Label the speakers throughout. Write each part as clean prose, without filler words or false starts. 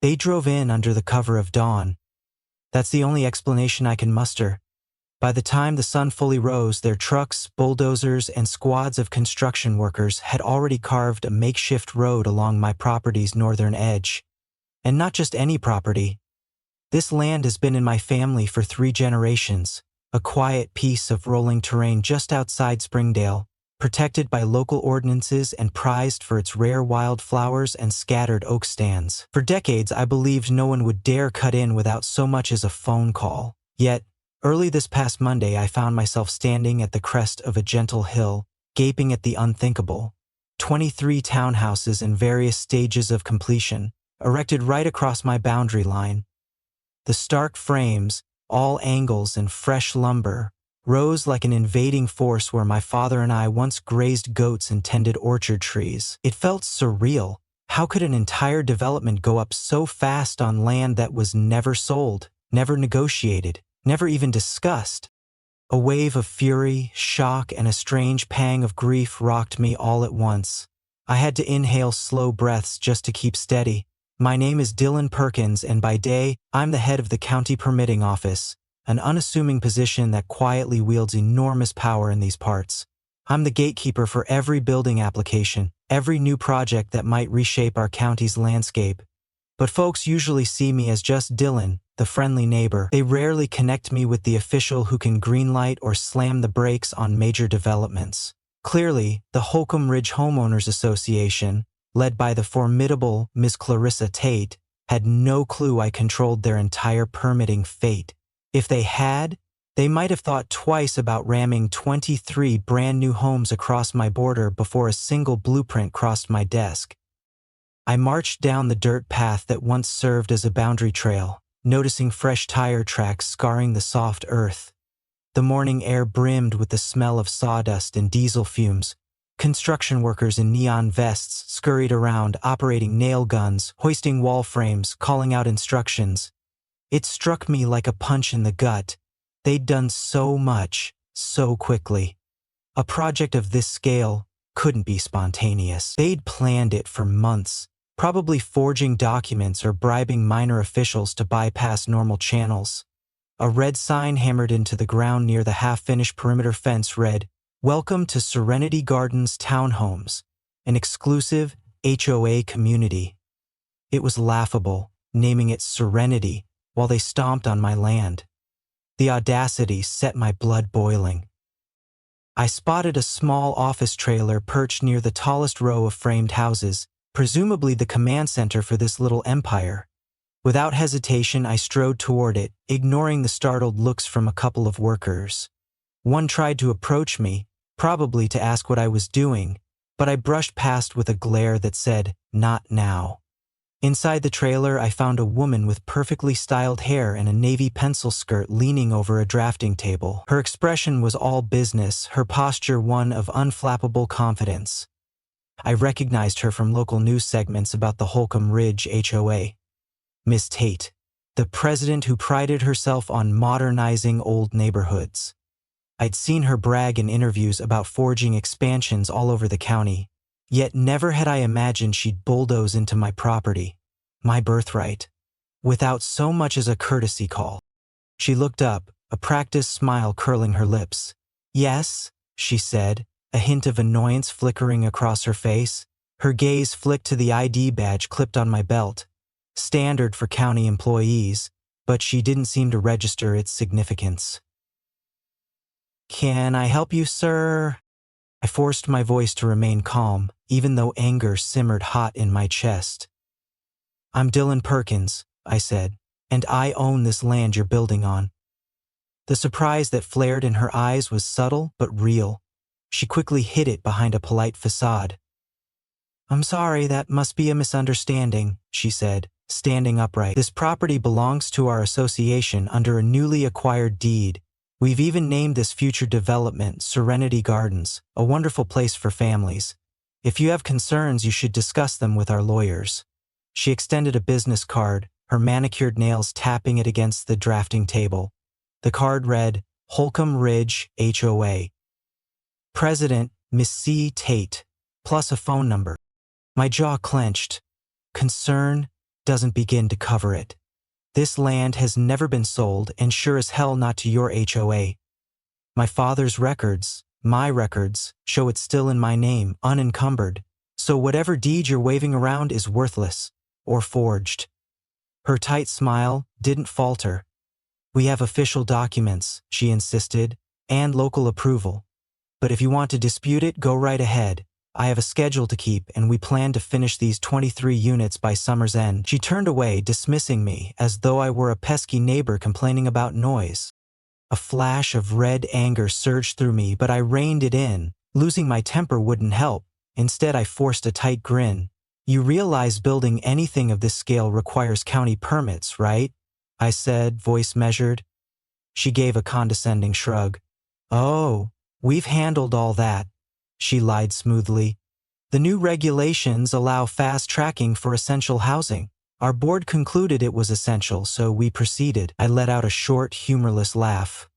Speaker 1: They drove in under the cover of dawn. That's the only explanation I can muster. By the time the sun fully rose, their trucks, bulldozers, and squads of construction workers had already carved a makeshift road along my property's northern edge. And not just any property. This land has been in my family for 3 generations, a quiet piece of rolling terrain just outside Springdale, protected by local ordinances and prized for its rare wildflowers and scattered oak stands. For decades, I believed no one would dare cut in without so much as a phone call. Yet, early this past Monday, I found myself standing at the crest of a gentle hill, gaping at the unthinkable. 23 townhouses in various stages of completion, erected right across my boundary line. The stark frames, all angles and fresh lumber, rose like an invading force where my father and I once grazed goats and tended orchard trees. It felt surreal. How could an entire development go up so fast on land that was never sold, never negotiated, never even discussed? A wave of fury, shock, and a strange pang of grief rocked me all at once. I had to inhale slow breaths just to keep steady. My name is Dylan Perkins, and by day, I'm the head of the county permitting office, an unassuming position that quietly wields enormous power in these parts. I'm the gatekeeper for every building application, every new project that might reshape our county's landscape. But folks usually see me as just Dylan, the friendly neighbor. They rarely connect me with the official who can greenlight or slam the brakes on major developments. Clearly, the Holcomb Ridge Homeowners Association, led by the formidable Miss Clarissa Tate, had no clue I controlled their entire permitting fate. If they had, they might have thought twice about ramming 23 brand new homes across my border before a single blueprint crossed my desk. I marched down the dirt path that once served as a boundary trail, noticing fresh tire tracks scarring the soft earth. The morning air brimmed with the smell of sawdust and diesel fumes. Construction workers in neon vests scurried around, operating nail guns, hoisting wall frames, calling out instructions. It struck me like a punch in the gut. They'd done so much, so quickly. A project of this scale couldn't be spontaneous. They'd planned it for months, probably forging documents or bribing minor officials to bypass normal channels. A red sign hammered into the ground near the half-finished perimeter fence read, "Welcome to Serenity Gardens Townhomes, an exclusive HOA community." It was laughable, naming it Serenity, while they stomped on my land. The audacity set my blood boiling. I spotted a small office trailer perched near the tallest row of framed houses, presumably the command center for this little empire. Without hesitation, I strode toward it, ignoring the startled looks from a couple of workers. One tried to approach me, probably to ask what I was doing, but I brushed past with a glare that said, "Not now." Inside the trailer, I found a woman with perfectly styled hair and a navy pencil skirt leaning over a drafting table. Her expression was all business, her posture one of unflappable confidence. I recognized her from local news segments about the Holcomb Ridge HOA. Miss Tate, the president who prided herself on modernizing old neighborhoods. I'd seen her brag in interviews about forging expansions all over the county. Yet never had I imagined she'd bulldoze into my property, my birthright, without so much as a courtesy call. She looked up, a practiced smile curling her lips. "Yes," she said, a hint of annoyance flickering across her face. Her gaze flicked to the ID badge clipped on my belt, standard for county employees, but she didn't seem to register its significance. "Can I help you, sir?" I forced my voice to remain calm, even though anger simmered hot in my chest. "I'm Dylan Perkins," I said, "and I own this land you're building on." The surprise that flared in her eyes was subtle but real. She quickly hid it behind a polite facade. "I'm sorry, that must be a misunderstanding," she said, standing upright. "This property belongs to our association under a newly acquired deed. We've even named this future development Serenity Gardens, a wonderful place for families. If you have concerns, you should discuss them with our lawyers." She extended a business card, her manicured nails tapping it against the drafting table. The card read, "Holcomb Ridge HOA. President, Miss C. Tate," plus a phone number. My jaw clenched. Concern, doesn't begin to cover it. This land has never been sold and sure as hell not to your HOA. My father's records, my records, show it's still in my name, unencumbered, so whatever deed you're waving around is worthless, or forged. Her tight smile didn't falter. We have official documents, she insisted, and local approval. But if you want to dispute it, go right ahead. I have a schedule to keep and we plan to finish these 23 units by summer's end. She turned away, dismissing me, as though I were a pesky neighbor complaining about noise. A flash of red anger surged through me, but I reined it in. Losing my temper wouldn't help. Instead, I forced a tight grin. You realize building anything of this scale requires county permits, right? I said, voice measured. She gave a condescending shrug. Oh, we've handled all that, she lied smoothly. The new regulations allow fast tracking for essential housing. Our board concluded it was essential, so we proceeded. I let out a short, humorless laugh.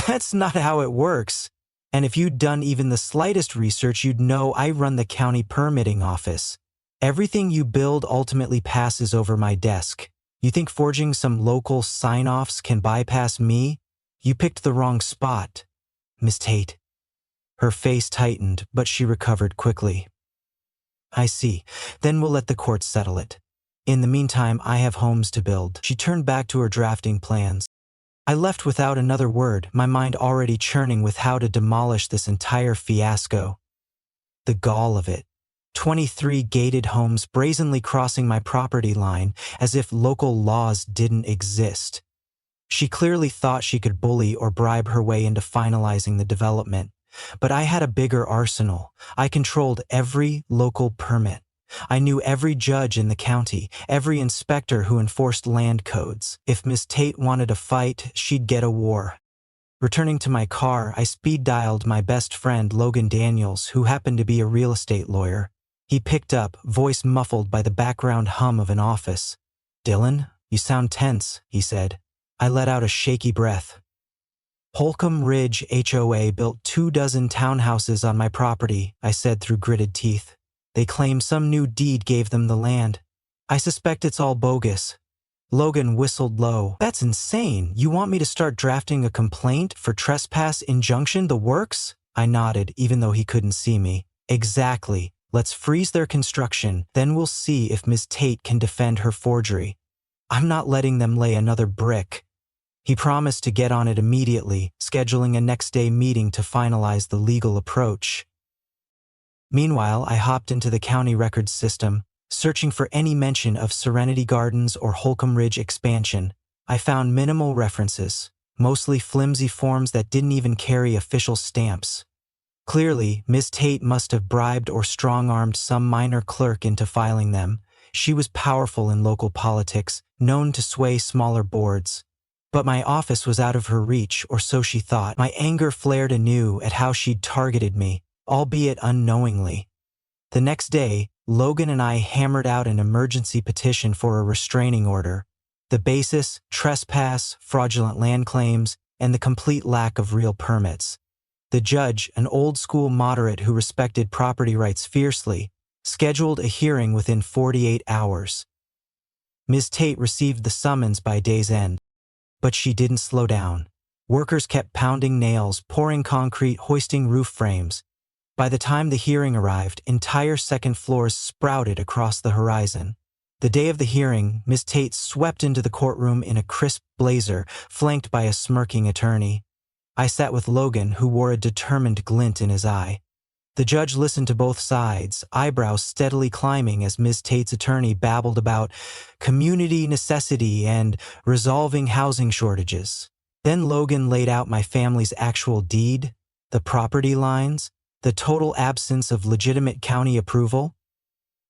Speaker 1: That's not how it works. And if you'd done even the slightest research, you'd know I run the county permitting office. Everything you build ultimately passes over my desk. You think forging some local sign-offs can bypass me? You picked the wrong spot, Miss Tate. Her face tightened, but she recovered quickly. I see. Then we'll let the courts settle it. In the meantime, I have homes to build. She turned back to her drafting plans. I left without another word, my mind already churning with how to demolish this entire fiasco. The gall of it. 23 gated homes brazenly crossing my property line as if local laws didn't exist. She clearly thought she could bully or bribe her way into finalizing the development. But I had a bigger arsenal. I controlled every local permit. I knew every judge in the county, every inspector who enforced land codes. If Miss Tate wanted a fight, she'd get a war. Returning to my car, I speed-dialed my best friend Logan Daniels, who happened to be a real estate lawyer. He picked up, voice muffled by the background hum of an office. "Dylan, you sound tense," he said. I let out a shaky breath. Holcomb Ridge HOA built 24 townhouses on my property, I said through gritted teeth. They claim some new deed gave them the land. I suspect it's all bogus. Logan whistled low. That's insane. You want me to start drafting a complaint for trespass injunction, the works? I nodded, even though he couldn't see me. Exactly. Let's freeze their construction, then we'll see if Miss Tate can defend her forgery. I'm not letting them lay another brick. He promised to get on it immediately, scheduling a next-day meeting to finalize the legal approach. Meanwhile, I hopped into the county records system, searching for any mention of Serenity Gardens or Holcomb Ridge expansion. I found minimal references, mostly flimsy forms that didn't even carry official stamps. Clearly, Miss Tate must have bribed or strong-armed some minor clerk into filing them. She was powerful in local politics, known to sway smaller boards. But my office was out of her reach, or so she thought. My anger flared anew at how she'd targeted me, albeit unknowingly. The next day, Logan and I hammered out an emergency petition for a restraining order. The basis, trespass, fraudulent land claims, and the complete lack of real permits. The judge, an old-school moderate who respected property rights fiercely, scheduled a hearing within 48 hours. Ms. Tate received the summons by day's end. But she didn't slow down. Workers kept pounding nails, pouring concrete, hoisting roof frames. By the time the hearing arrived, entire second floors sprouted across the horizon. The day of the hearing, Miss Tate swept into the courtroom in a crisp blazer, flanked by a smirking attorney. I sat with Logan, who wore a determined glint in his eye. The judge listened to both sides, eyebrows steadily climbing as Ms. Tate's attorney babbled about community necessity and resolving housing shortages. Then Logan laid out my family's actual deed, the property lines, the total absence of legitimate county approval.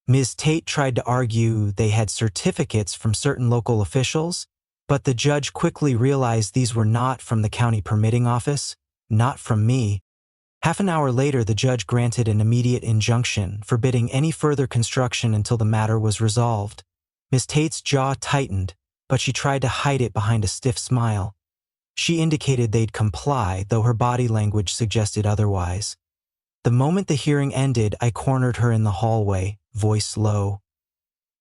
Speaker 1: Ms. Tate tried to argue they had certificates from certain local officials, but the judge quickly realized these were not from the county permitting office, not from me. Half an hour later, the judge granted an immediate injunction, forbidding any further construction until the matter was resolved. Miss Tate's jaw tightened, but she tried to hide it behind a stiff smile. She indicated they'd comply, though her body language suggested otherwise. The moment the hearing ended, I cornered her in the hallway, voice low.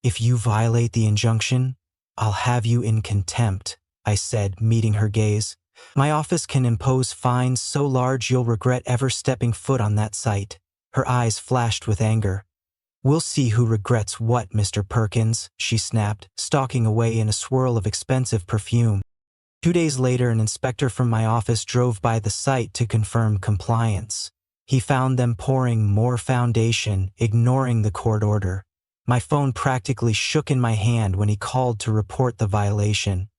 Speaker 1: "If you violate the injunction, I'll have you in contempt," I said, meeting her gaze. "My office can impose fines so large you'll regret ever stepping foot on that site." Her eyes flashed with anger. "We'll see who regrets what, Mr. Perkins," she snapped, stalking away in a swirl of expensive perfume. 2 days later, an inspector from my office drove by the site to confirm compliance. He found them pouring more foundation, ignoring the court order. My phone practically shook in my hand when he called to report the violation.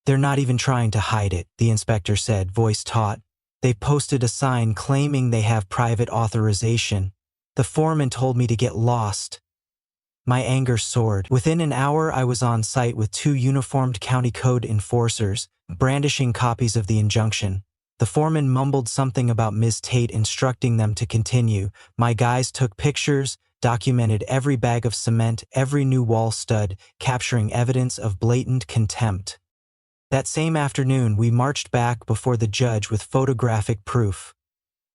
Speaker 1: "They're not even trying to hide it," the inspector said, voice taut. "They posted a sign claiming they have private authorization. The foreman told me to get lost." My anger soared. Within an hour, I was on site with 2 uniformed county code enforcers, brandishing copies of the injunction. The foreman mumbled something about Ms. Tate instructing them to continue. My guys took pictures, documented every bag of cement, every new wall stud, capturing evidence of blatant contempt. That same afternoon, we marched back before the judge with photographic proof.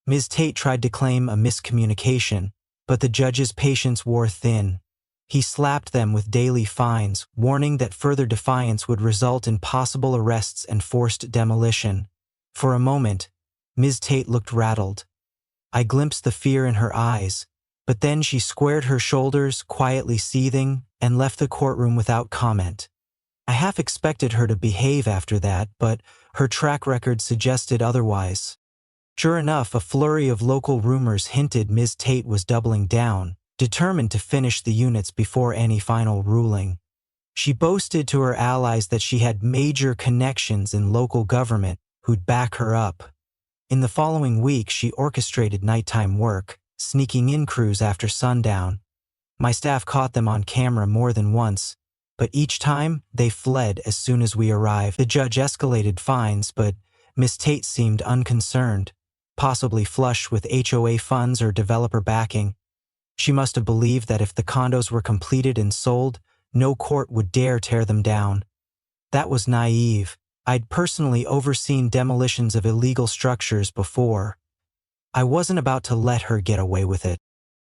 Speaker 1: Ms. Tate tried to claim a miscommunication, but the judge's patience wore thin. He slapped them with daily fines, warning that further defiance would result in possible arrests and forced demolition. For a moment, Ms. Tate looked rattled. I glimpsed the fear in her eyes, but then she squared her shoulders, quietly seething, and left the courtroom without comment. I half expected her to behave after that, but her track record suggested otherwise. Sure enough, a flurry of local rumors hinted Ms. Tate was doubling down, determined to finish the units before any final ruling. She boasted to her allies that she had major connections in local government who'd back her up. In the following week, she orchestrated nighttime work, sneaking in crews after sundown. My staff caught them on camera more than once, but each time they fled as soon as we arrived. The judge escalated fines, but Miss Tate seemed unconcerned, possibly flush with HOA funds or developer backing. She must have believed that if the condos were completed and sold, no court would dare tear them down. That was naive. I'd personally overseen demolitions of illegal structures before. I wasn't about to let her get away with it.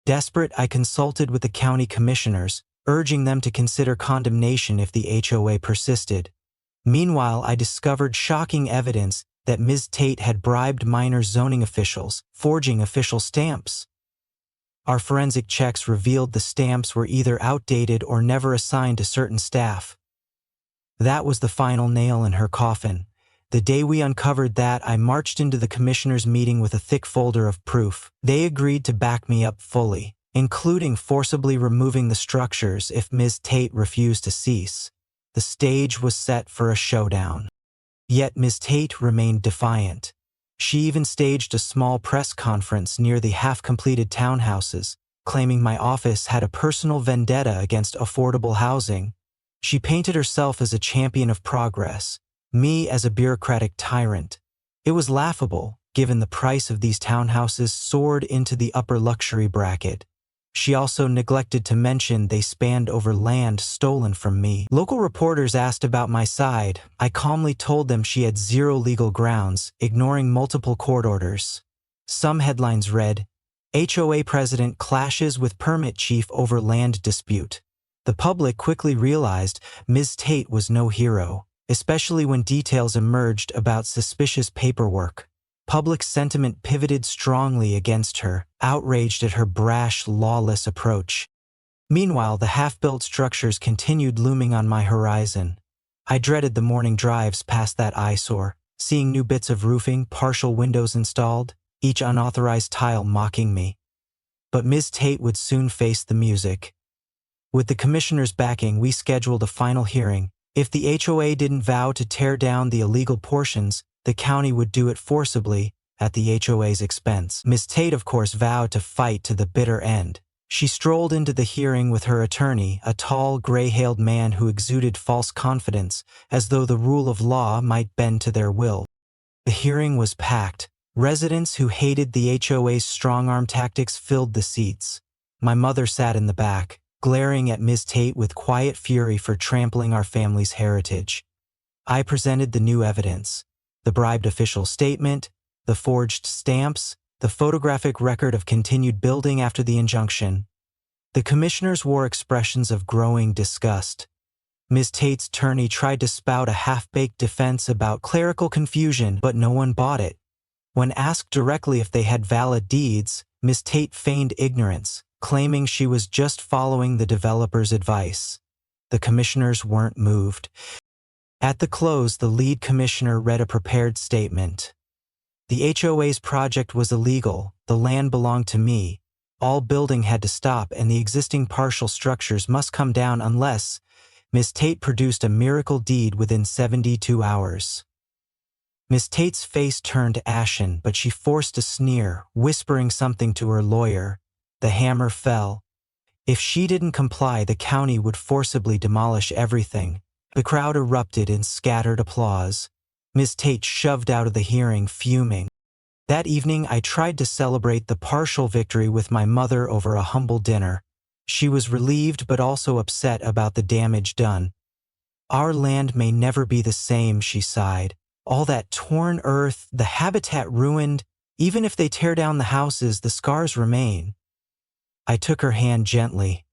Speaker 1: Desperate, I consulted with the county commissioners, urging them to consider condemnation if the HOA persisted. Meanwhile, I discovered shocking evidence that Ms. Tate had bribed minor zoning officials, forging official stamps. Our forensic checks revealed the stamps were either outdated or never assigned to certain staff. That was the final nail in her coffin. The day we uncovered that, I marched into the commissioners' meeting with a thick folder of proof. They agreed to back me up fully, including forcibly removing the structures if Ms. Tate refused to cease. The stage was set for a showdown. Yet Ms. Tate remained defiant. She even staged a small press conference near the half-completed townhouses, claiming my office had a personal vendetta against affordable housing. She painted herself as a champion of progress, me as a bureaucratic tyrant. It was laughable, given the price of these townhouses soared into the upper luxury bracket. She also neglected to mention they spanned over land stolen from me. Local reporters asked about my side. I calmly told them she had zero legal grounds, ignoring multiple court orders. Some headlines read, "HOA president clashes with permit chief over land dispute." The public quickly realized Ms. Tate was no hero, especially when details emerged about suspicious paperwork. Public sentiment pivoted strongly against her, outraged at her brash, lawless approach. Meanwhile, the half-built structures continued looming on my horizon. I dreaded the morning drives past that eyesore, seeing new bits of roofing, partial windows installed, each unauthorized tile mocking me. But Ms. Tate would soon face the music. With the commissioner's backing, we scheduled a final hearing. If the HOA didn't vow to tear down the illegal portions, the county would do it forcibly, at the HOA's expense. Ms. Tate, of course, vowed to fight to the bitter end. She strolled into the hearing with her attorney, a tall, gray-haired man who exuded false confidence, as though the rule of law might bend to their will. The hearing was packed. Residents who hated the HOA's strong-arm tactics filled the seats. My mother sat in the back, glaring at Ms. Tate with quiet fury for trampling our family's heritage. I presented the new evidence. The bribed official statement, the forged stamps, the photographic record of continued building after the injunction. The commissioners wore expressions of growing disgust. Ms. Tate's attorney tried to spout a half-baked defense about clerical confusion, but no one bought it. When asked directly if they had valid deeds, Ms. Tate feigned ignorance, claiming she was just following the developer's advice. The commissioners weren't moved. At the close, the lead commissioner read a prepared statement. The HOA's project was illegal, the land belonged to me, all building had to stop and the existing partial structures must come down unless Ms. Tate produced a miracle deed within 72 hours. Ms. Tate's face turned ashen, but she forced a sneer, whispering something to her lawyer. The hammer fell. If she didn't comply, the county would forcibly demolish everything. The crowd erupted in scattered applause. Ms. Tate shoved out of the hearing, fuming. That evening, I tried to celebrate the partial victory with my mother over a humble dinner. She was relieved but also upset about the damage done. Our land may never be the same, she sighed. All that torn earth, the habitat ruined, even if they tear down the houses, the scars remain. I took her hand gently.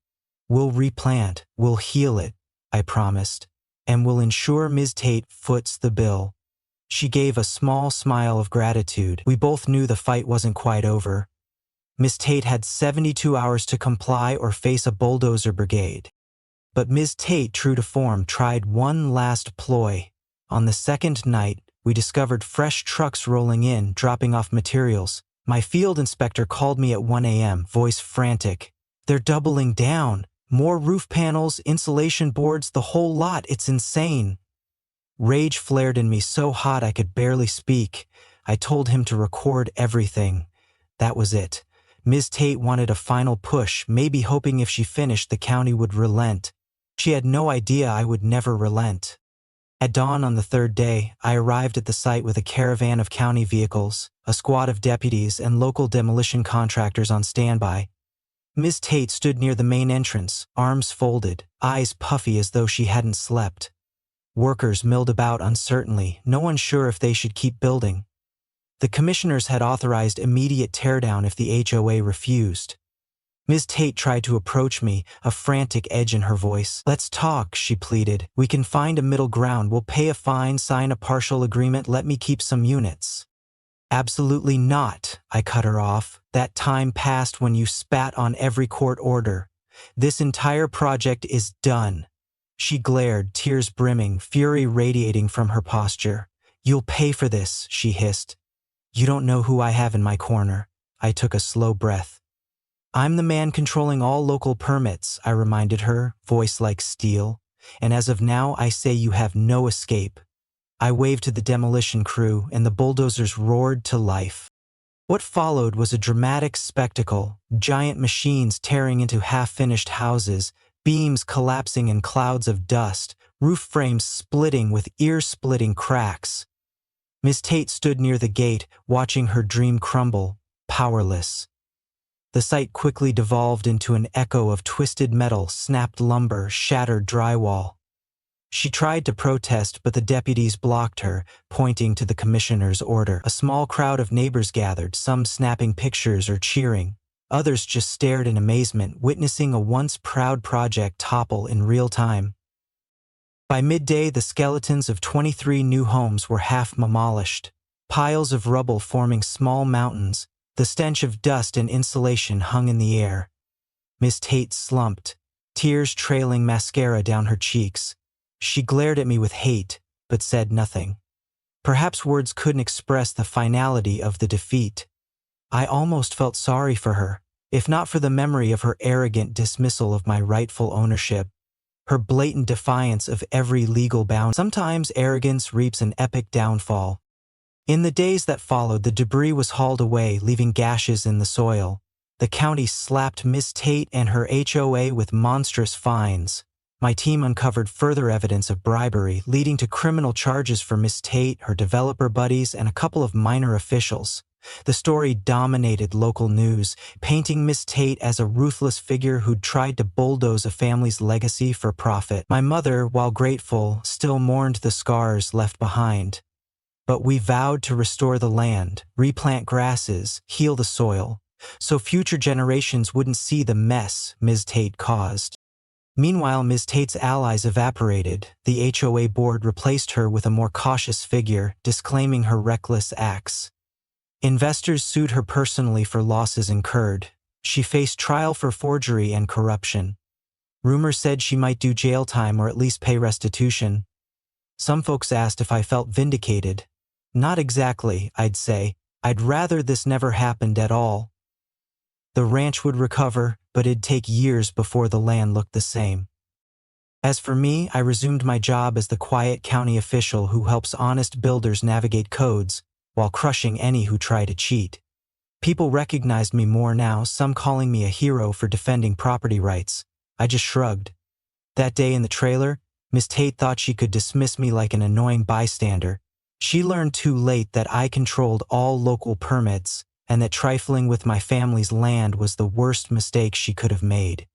Speaker 1: We'll replant, we'll heal it, I promised, and we'll ensure Ms. Tate foots the bill. She gave a small smile of gratitude. We both knew the fight wasn't quite over. Ms. Tate had 72 hours to comply or face a bulldozer brigade. But Ms. Tate, true to form, tried one last ploy. On the second night, we discovered fresh trucks rolling in, dropping off materials. My field inspector called me at 1 a.m., voice frantic. They're doubling down. More roof panels, insulation boards, the whole lot. It's insane. Rage flared in me so hot I could barely speak. I told him to record everything. That was it. Ms. Tate wanted a final push, maybe hoping if she finished the county would relent. She had no idea I would never relent. At dawn on the third day, I arrived at the site with a caravan of county vehicles, a squad of deputies, and local demolition contractors on standby. Ms. Tate stood near the main entrance, arms folded, eyes puffy as though she hadn't slept. Workers milled about uncertainly, no one sure if they should keep building. The commissioners had authorized immediate teardown if the HOA refused. Ms. Tate tried to approach me, a frantic edge in her voice. Let's talk, she pleaded. We can find a middle ground. We'll pay a fine, sign a partial agreement, let me keep some units. Absolutely not, I cut her off. That time passed when you spat on every court order. This entire project is done. She glared, tears brimming, fury radiating from her posture. You'll pay for this, she hissed. You don't know who I have in my corner. I took a slow breath. I'm the man controlling all local permits, I reminded her, voice like steel. And as of now, I say you have no escape. I waved to the demolition crew, and the bulldozers roared to life. What followed was a dramatic spectacle, giant machines tearing into half-finished houses, beams collapsing in clouds of dust, roof frames splitting with ear-splitting cracks. Ms. Tate stood near the gate, watching her dream crumble, powerless. The site quickly devolved into an echo of twisted metal, snapped lumber, shattered drywall. She tried to protest, but the deputies blocked her, pointing to the commissioner's order. A small crowd of neighbors gathered, some snapping pictures or cheering. Others just stared in amazement, witnessing a once proud project topple in real time. By midday, the skeletons of 23 new homes were half demolished, piles of rubble forming small mountains. The stench of dust and insulation hung in the air. Miss Tate slumped, tears trailing mascara down her cheeks. She glared at me with hate, but said nothing. Perhaps words couldn't express the finality of the defeat. I almost felt sorry for her, if not for the memory of her arrogant dismissal of my rightful ownership, her blatant defiance of every legal bound. Sometimes arrogance reaps an epic downfall. In the days that followed, the debris was hauled away, leaving gashes in the soil. The county slapped Miss Tate and her HOA with monstrous fines. My team uncovered further evidence of bribery, leading to criminal charges for Miss Tate, her developer buddies, and a couple of minor officials. The story dominated local news, painting Miss Tate as a ruthless figure who'd tried to bulldoze a family's legacy for profit. My mother, while grateful, still mourned the scars left behind. But we vowed to restore the land, replant grasses, heal the soil, so future generations wouldn't see the mess Ms. Tate caused. Meanwhile, Ms. Tate's allies evaporated. The HOA board replaced her with a more cautious figure, disclaiming her reckless acts. Investors sued her personally for losses incurred. She faced trial for forgery and corruption. Rumors said she might do jail time or at least pay restitution. Some folks asked if I felt vindicated. Not exactly, I'd say. I'd rather this never happened at all. The ranch would recover, but it'd take years before the land looked the same. As for me, I resumed my job as the quiet county official who helps honest builders navigate codes while crushing any who try to cheat. People recognized me more now, some calling me a hero for defending property rights. I just shrugged. That day in the trailer, Miss Tate thought she could dismiss me like an annoying bystander. She learned too late that I controlled all local permits and that trifling with my family's land was the worst mistake she could have made.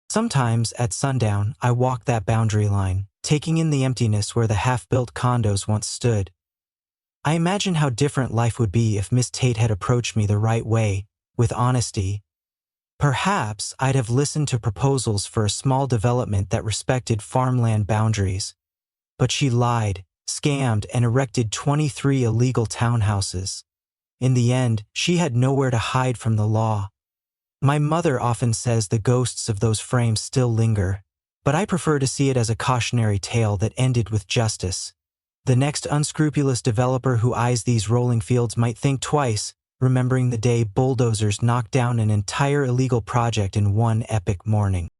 Speaker 1: Sometimes, at sundown, I walked that boundary line, taking in the emptiness where the half-built condos once stood. I imagine how different life would be if Miss Tate had approached me the right way, with honesty. Perhaps I'd have listened to proposals for a small development that respected farmland boundaries. But she lied, scammed, and erected 23 illegal townhouses. In the end, she had nowhere to hide from the law. My mother often says the ghosts of those frames still linger, but I prefer to see it as a cautionary tale that ended with justice. The next unscrupulous developer who eyes these rolling fields might think twice, remembering the day bulldozers knocked down an entire illegal project in one epic morning.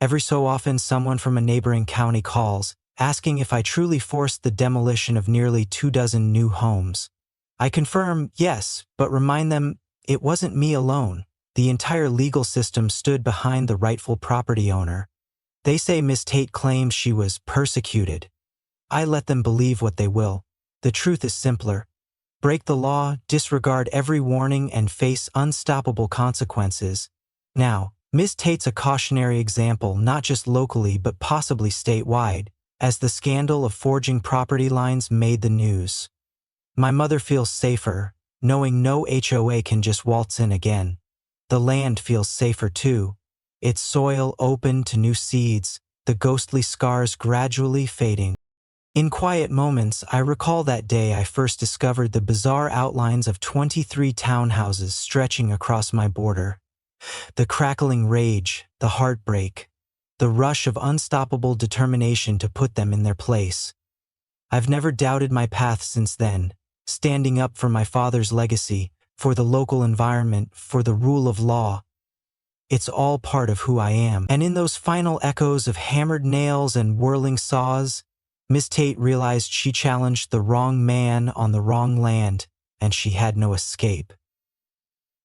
Speaker 1: Every so often, someone from a neighboring county calls, asking if I truly forced the demolition of nearly 24 new homes. I confirm, yes, but remind them it wasn't me alone. The entire legal system stood behind the rightful property owner. They say Miss Tate claims she was persecuted. I let them believe what they will. The truth is simpler. Break the law, disregard every warning, and face unstoppable consequences. Now, Miss Tate's a cautionary example not just locally but possibly statewide, as the scandal of forging property lines made the news. My mother feels safer, knowing no HOA can just waltz in again. The land feels safer too, its soil open to new seeds, the ghostly scars gradually fading. In quiet moments, I recall that day I first discovered the bizarre outlines of 23 townhouses stretching across my border. The crackling rage, the heartbreak, the rush of unstoppable determination to put them in their place. I've never doubted my path since then, standing up for my father's legacy, for the local environment, for the rule of law. It's all part of who I am. And in those final echoes of hammered nails and whirling saws, Miss Tate realized she challenged the wrong man on the wrong land, and she had no escape.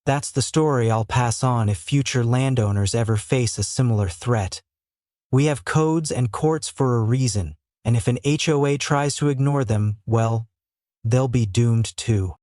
Speaker 1: That's the story I'll pass on if future landowners ever face a similar threat. We have codes and courts for a reason, and if an HOA tries to ignore them, well, they'll be doomed too.